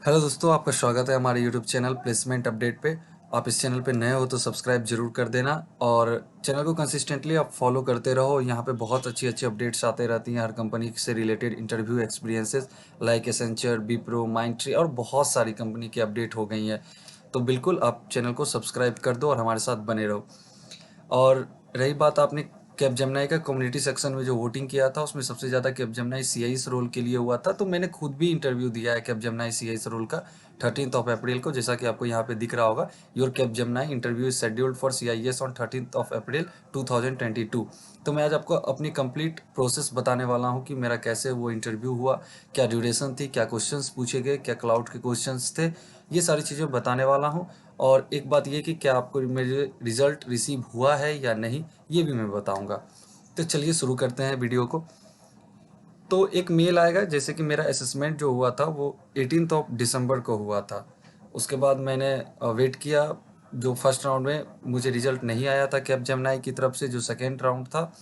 Hello दोस्तों, आपका स्वागत है हमारे यूट्यूब चैनल प्लेसमेंट अपडेट पे। आप इस चैनल पे नए हो तो सब्सक्राइब जरूर कर देना और चैनल को कंसिस्टेंटली आप फॉलो करते रहो। यहाँ पे बहुत अच्छी अच्छी अपडेट्स आते रहती हैं हर कंपनी से related interview experiences like Accenture, Wipro, Mindtree और बहुत सारी कंपनी की अपडेट हो गई हैं। तो बिल्कुल आप चैनल को सब्सक्राइब कर दो और हमारे साथ बने रहो। और रही बात आपने कैपजेमिनी का कम्युनिटी सेक्शन में जो वोटिंग किया था, उसमें सबसे ज़्यादा कैपजेमिनी सीआईएस रोल के लिए हुआ था। तो मैंने खुद भी इंटरव्यू दिया है कैपजेमिनी सीआईएस रोल का 13th ऑफ अप्रैल को, जैसा कि आपको यहाँ पे दिख रहा होगा। Your Capgemini interview is scheduled for CIS on 13th of April 2022। तो मैं आज आपको अपनी कंप्लीट प्रोसेस बताने वाला हूँ कि मेरा कैसे वो इंटरव्यू हुआ, क्या ड्यूरेशन थी, क्या क्वेश्चंस पूछे गए, क्या क्लाउड के क्वेश्चंस थे, ये सारी चीज़ें बताने वाला हूँ। और एक बात ये कि क्या आपको मेरे रिजल्ट रिसीव हुआ है या नहीं, ये भी मैं बताऊंगा। तो चलिए शुरू करते हैं वीडियो को। तो एक मेल आएगा, जैसे कि मेरा असेसमेंट जो हुआ था वो 18th ऑफ दिसंबर को हुआ था। उसके बाद मैंने वेट किया। जो फर्स्ट राउंड में मुझे रिजल्ट नहीं आया था कैपजेमिनी की तरफ से, जो सेकेंड राउंड था,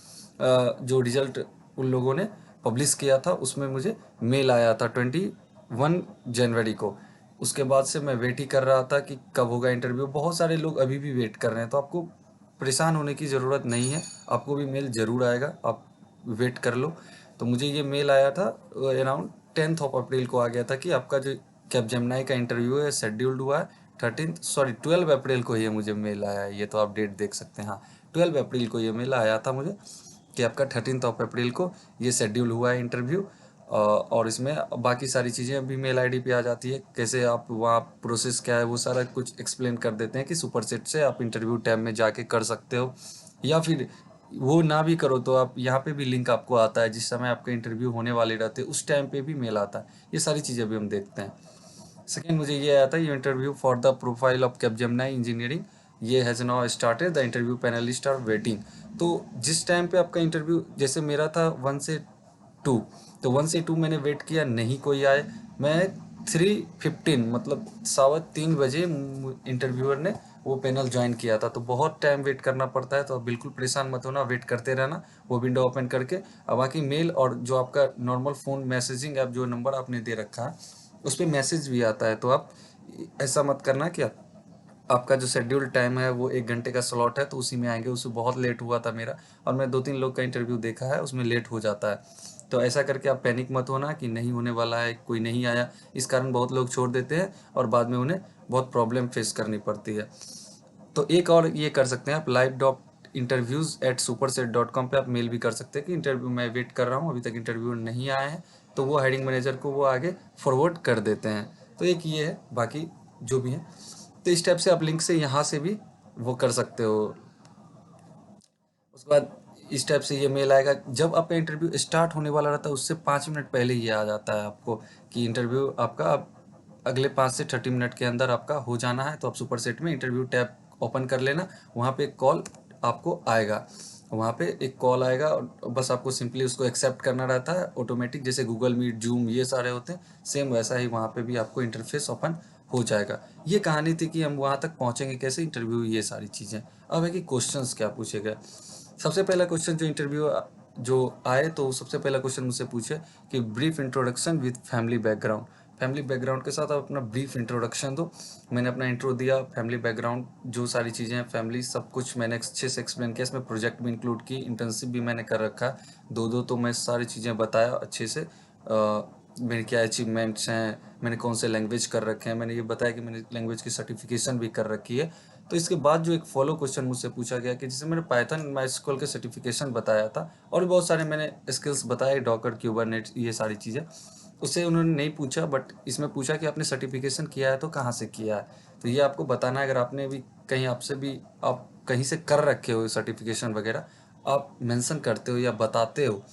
जो रिजल्ट उन लोगों ने पब्लिश किया था, उसमें मुझे मेल आया था 21 जनवरी को। उसके बाद से मैं वेट ही कर रहा था कि कब होगा इंटरव्यू। बहुत सारे लोग अभी भी वेट कर रहे हैं, तो आपको परेशान होने की ज़रूरत नहीं है। आपको भी मेल ज़रूर आएगा, आप वेट कर लो। तो मुझे ये मेल आया था अराउंड 10th ऑफ अप्रैल को आ गया था कि आपका जो कैपजेमिनी का इंटरव्यू है शेड्यूल्ड हुआ है 12 अप्रैल को ये मुझे मेल आया है। ये तो आप डेट देख सकते हैं। हाँ, 12 अप्रैल को ये मेल आया था मुझे कि आपका 13th ऑफ अप्रैल को ये शेड्यूल हुआ है इंटरव्यू। और इसमें बाकी सारी चीज़ें भी मेल आईडी पे आ जाती है, कैसे आप वहाँ प्रोसेस क्या है वो सारा कुछ एक्सप्लेन कर देते हैं कि सुपरसेट से आप इंटरव्यू टैब में जाके कर सकते हो, या फिर वो ना भी करो तो आप यहाँ पे भी लिंक आपको आता है। जिस समय आपका इंटरव्यू होने वाले रहते हैं उस टाइम पे भी मेल आता है। ये सारी चीज़ें भी हम देखते हैं। सेकेंड मुझे ये आया था, ये interview for the profile of Capgemini engineering ये has now started, the interview panellist are waiting. तो जिस टाइम पे आपका इंटरव्यू, जैसे मेरा था 1 से 2, तो 1 से 2 मैंने वेट किया, नहीं कोई आए। मैं 3:15 मतलब 3:15 बजे इंटरव्यूअर ने वो पैनल ज्वाइन किया था। तो बहुत टाइम वेट करना पड़ता है, तो आप बिल्कुल परेशान मत होना, वेट करते रहना वो विंडो ओपन करके। अब बाकी मेल और जो आपका नॉर्मल फ़ोन मैसेजिंग ऐप जो नंबर आपने दे रखा है उस पर मैसेज भी आता है। तो आप ऐसा मत करना कि आपका जो शेड्यूल टाइम है वो 1 घंटे का स्लॉट है तो उसी में आएंगे। उससे बहुत लेट हुआ था मेरा, और मैं 2-3 लोग का इंटरव्यू देखा है, उसमें लेट हो जाता है। तो ऐसा करके आप पैनिक मत होना कि नहीं होने वाला है, कोई नहीं आया। इस कारण बहुत लोग छोड़ देते हैं और बाद में उन्हें बहुत प्रॉब्लम फेस करनी पड़ती है। तो एक और ये कर सकते हैं आप, live.interviews@superset.com पे आप मेल भी कर सकते हैं कि इंटरव्यू मैं वेट कर रहा हूँ, अभी तक इंटरव्यू नहीं आया है। तो वो हायरिंग मैनेजर को वो आगे फॉरवर्ड कर देते हैं। तो एक ये है, बाकी जो भी है तो इस टाइप से आप लिंक से यहाँ से भी वो कर सकते हो। उसके बाद इस टाइप से ये मेल आएगा जब आपका इंटरव्यू स्टार्ट होने वाला रहता है, उससे 5 मिनट पहले ये आ जाता है आपको कि इंटरव्यू आपका अब अगले 5 से 30 मिनट के अंदर आपका हो जाना है। तो आप सुपर सेट में इंटरव्यू टैब ओपन कर लेना, वहाँ पे एक कॉल आपको आएगा। वहाँ पे एक कॉल आएगा और बस आपको सिंपली उसको एक्सेप्ट करना रहता है ऑटोमेटिक, जैसे गूगल मीट, जूम ये सारे होते हैं, सेम वैसा ही वहाँ पे भी आपको इंटरफेस ओपन हो जाएगा। ये कहानी थी कि हम वहाँ तक पहुँचेंगे कैसे, इंटरव्यू, ये सारी चीज़ें। अब है कि क्वेश्चंस क्या पूछे गए। सबसे पहला क्वेश्चन जो इंटरव्यू जो आए, तो सबसे पहला क्वेश्चन मुझसे पूछे कि brief introduction with family background. Family background के साथ आप अपना ब्रीफ इंट्रोडक्शन दो। मैंने अपना इंट्रो दिया, फैमिली बैकग्राउंड जो सारी चीज़ें हैं, फैमिली सब कुछ मैंने अच्छे से एक्सप्लेन किया। इसमें प्रोजेक्ट भी इंक्लूड की, इंटर्नशिप भी मैंने कर रखा है दो दो। तो मैं सारी चीज़ें बताया अच्छे से। मेरे क्या अचीवमेंट्स हैं, मैंने कौन से लैंग्वेज कर रखे हैं, मैंने ये बताया कि मैंने लैंग्वेज की सर्टिफिकेशन भी कर रखी है। तो इसके बाद जो एक फॉलो क्वेश्चन मुझसे पूछा गया कि जैसे मैंने पाइथन माइस्क्ल के सर्टिफिकेशन बताया था और भी बहुत सारे मैंने स्किल्स बताए, डॉकर, क्यूबरनेट्स, ये सारी चीज़ें, उससे उन्होंने नहीं पूछा। बट इसमें पूछा कि आपने सर्टिफिकेशन किया है तो कहाँ से किया है। तो ये आपको बताना है। अगर आपने भी कहीं आपसे भी आप कहीं से कर रखे हो सर्टिफिकेशन वगैरह, आप मेंशन करते हो या बताते हो,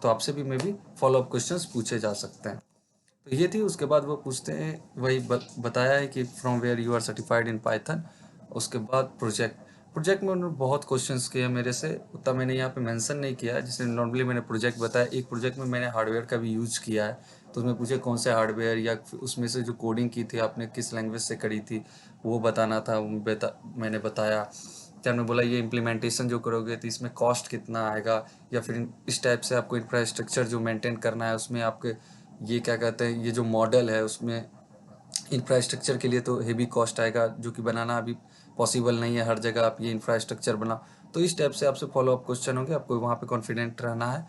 तो आपसे भी मे बी फॉलोअप क्वेश्चंस पूछे जा सकते हैं। तो ये थी। उसके बाद वो पूछते हैं, वही बताया है कि from where you are certified in Python. उसके बाद प्रोजेक्ट, प्रोजेक्ट में उन्होंने बहुत क्वेश्चंस किए मेरे से, उतना मैंने यहाँ पे मेंशन नहीं किया है। जैसे नॉर्मली मैंने प्रोजेक्ट बताया, एक प्रोजेक्ट में मैंने हार्डवेयर का भी यूज किया है। तो उसमें पूछे कौन से हार्डवेयर, या उसमें से जो कोडिंग की थी आपने किस लैंग्वेज से करी थी, वो बताना था। मैंने बताया। फिर हमने बोला ये इम्प्लीमेंटेशन जो करोगे तो इसमें कॉस्ट कितना आएगा, या फिर इस टाइप से आपको इंफ्रास्ट्रक्चर जो मेंटेन करना है उसमें आपके ये क्या कहते हैं, ये जो मॉडल है उसमें इंफ्रास्ट्रक्चर के लिए तो हेवी कॉस्ट आएगा, जो कि बनाना अभी पॉसिबल नहीं है हर जगह आप ये इंफ्रास्ट्रक्चर बनाओ। तो इस टाइप से आपसे फॉलो अप क्वेश्चन होंगे, आपको वहाँ पे कॉन्फिडेंट रहना है।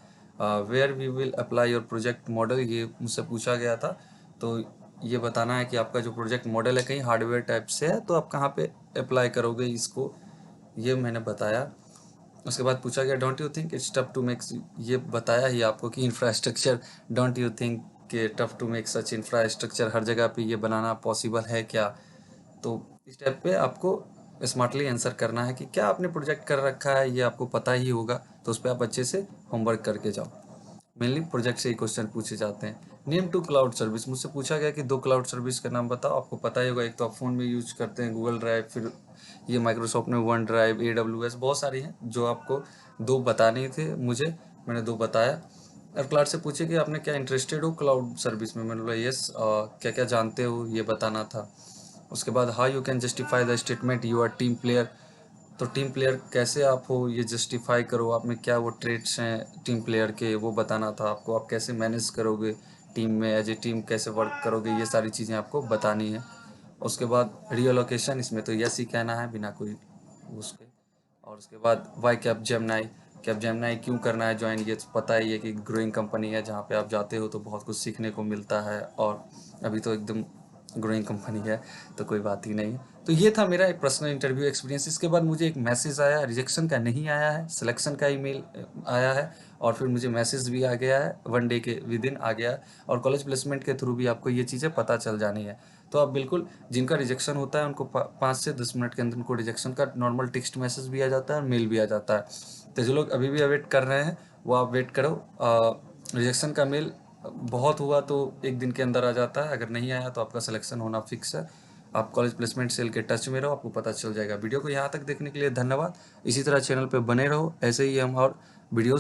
Where we will apply your project model, ये मुझसे पूछा गया था। तो ये बताना है कि आपका जो प्रोजेक्ट मॉडल है कहीं हार्डवेयर टाइप से है, तो आप कहाँ पे अप्लाई करोगे इसको, ये मैंने बताया। उसके बाद पूछा गया don't you think it's tough to make, ये बताया ही आपको कि इंफ्रास्ट्रक्चर, डोंट यू थिंक कि tough to make such infrastructure, हर जगह पे ये बनाना पॉसिबल है क्या। तो इस टाइप पे आपको स्मार्टली आंसर करना है कि क्या आपने प्रोजेक्ट कर रखा है, ये आपको पता ही होगा, तो उस पर आप अच्छे से होमवर्क करके जाओ। मेनली प्रोजेक्ट से ही क्वेश्चन पूछे जाते हैं। नेम टू क्लाउड सर्विस, मुझसे पूछा गया कि 2 क्लाउड सर्विस का नाम बताओ। आपको पता ही होगा, एक तो आप फ़ोन में यूज करते हैं गूगल ड्राइव, फिर ये माइक्रोसॉफ्ट में वन ड्राइव, AWS, बहुत सारी हैं। जो आपको 2 बताने थे मुझे, मैंने 2 बताया। और क्लाउड से पूछे कि आपने क्या इंटरेस्टेड हो क्लाउड सर्विस में, मैंने बोला यस। क्या क्या जानते हो ये बताना था। उसके बाद how you can justify the statement you are team player, तो टीम प्लेयर कैसे आप हो ये जस्टिफाई करो, आप में क्या वो ट्रेट्स हैं टीम प्लेयर के, वो बताना था आपको। आप कैसे मैनेज करोगे टीम में, एज ए टीम कैसे वर्क करोगे, ये सारी चीज़ें आपको बतानी है। उसके बाद रियोलोकेशन, इसमें तो यस ही कहना है बिना कोई उसके। और उसके बाद वाई कैप जेमनाई क्यों करना है ज्वाइन, ये तो पता ही है कि ग्रोइंग कंपनी है, जहाँ पे आप जाते हो तो बहुत कुछ सीखने को मिलता है, और अभी तो एकदम ग्रोइंग कंपनी है, तो कोई बात ही नहीं है। तो ये था मेरा एक पर्सनल इंटरव्यू एक्सपीरियंस। इसके बाद मुझे एक मैसेज आया, रिजेक्शन का नहीं आया है, सिलेक्शन का ईमेल आया है, और फिर मुझे मैसेज भी आ गया है, 1 डे के विद इन आ गया है। और कॉलेज प्लेसमेंट के थ्रू भी आपको ये चीज़ें पता चल जानी है। तो आप बिल्कुल, जिनका रिजेक्शन होता है उनको 5 से 10 मिनट के अंदर उनको रिजेक्शन का नॉर्मल टेक्स्ट मैसेज भी आ जाता है और मेल भी आ जाता है। तो जो लोग अभी भी अवेट कर रहे हैं वो आप वेट करो। रिजेक्शन का मेल बहुत हुआ तो 1 दिन के अंदर आ जाता है, अगर नहीं आया तो आपका सिलेक्शन होना फिक्स है। आप कॉलेज प्लेसमेंट सेल के टच में रहो, आपको पता चल जाएगा। वीडियो को यहाँ तक देखने के लिए धन्यवाद। इसी तरह चैनल पे बने रहो, ऐसे ही हम और वीडियो